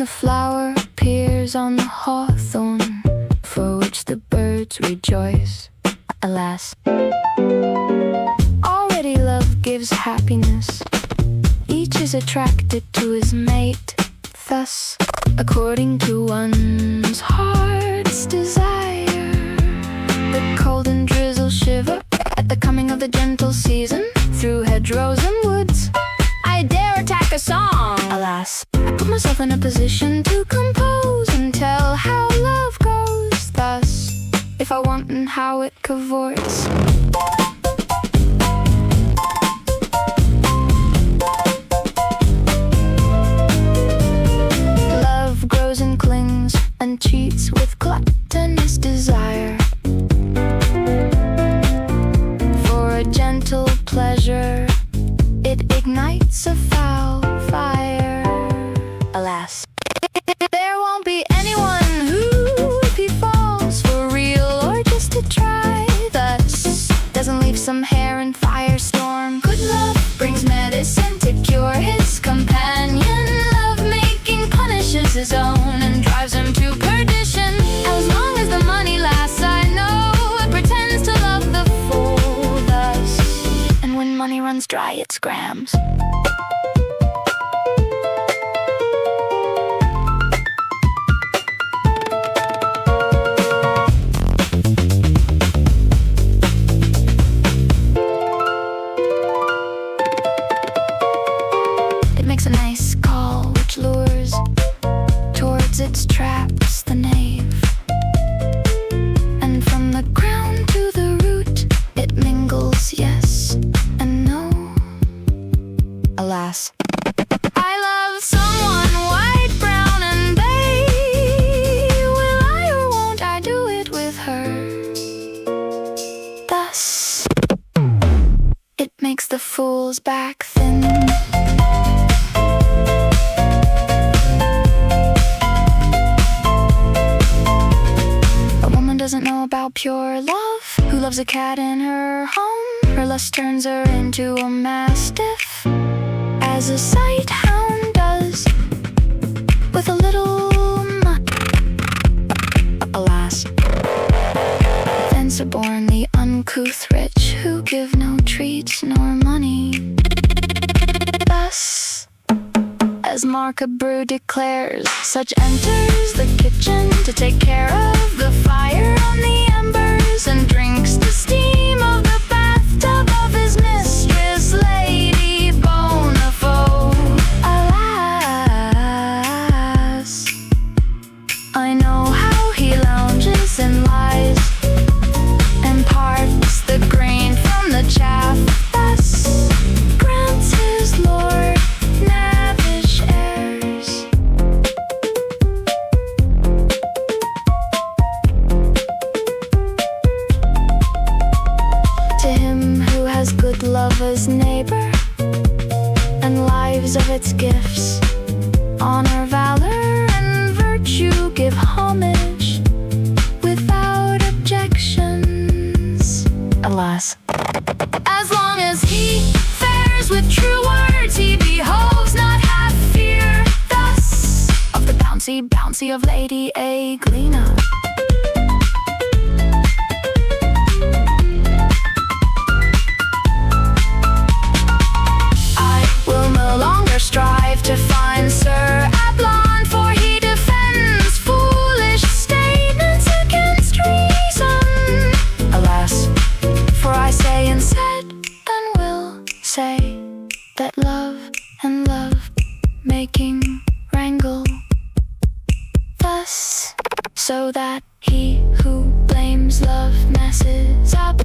the flower appears on the hawthorn, for which the birds rejoice. Alas, already love gives happiness. Each is attracted to his mate, thus, according to one's heart's desire. The cold and drizzle shiver at the coming of the gentle season. Through hedgerows and woods, I dare attack a song. Alas, I put myself in a position to compose and tell how love goes. Thus, if I want and how it cavorts. Love grows and clings and cheats with gluttonous desire. For a gentle pleasure, it ignites a foul fire. Alas, there won't be anyone who, if he falls for real or just to try, thus doesn't leave some hair in firestorm. Good love brings medicine to cure his companion. Love making punishes his own and drives him to perdition. As long as the money lasts, I know it pretends to love the fool thus. And when money runs dry, it scrams. Makes a nice call which lures towards its traps the knave, and from the ground to the root it mingles yes and no. Alas, I love someone white, brown, and bay. Will I or won't I do it with her? Thus, it makes the fool's back thin. Doesn't know about pure love, who loves a cat in her home. Her lust turns her into a mastiff, as a sight hound does with a little mutt. Alas, thence are born the uncouth rich, who give no treats nor money. Thus, as Marcabru declares, such enters the kitchen to take care of the fire on the embers, and drinks the steam of the bathtub of his mistress, Lady Bonafide. Alas, I know how he lounges and lies, and parts the grain from the chaff, thus grants his lord lavish airs. To him who has good love as neighbor, and lives of its gifts, honor, valor, and virtue give homage without objections. Alas, as long as he fares with true words, he behoves not have fear. Thus, of the bouncy of Lady Aglena. I will no longer strive to find Sir Ablon, for he defends foolish statements against reason. Alas, for I say and said and will say that love and love making wrangle thus, so that he who blames love messes up.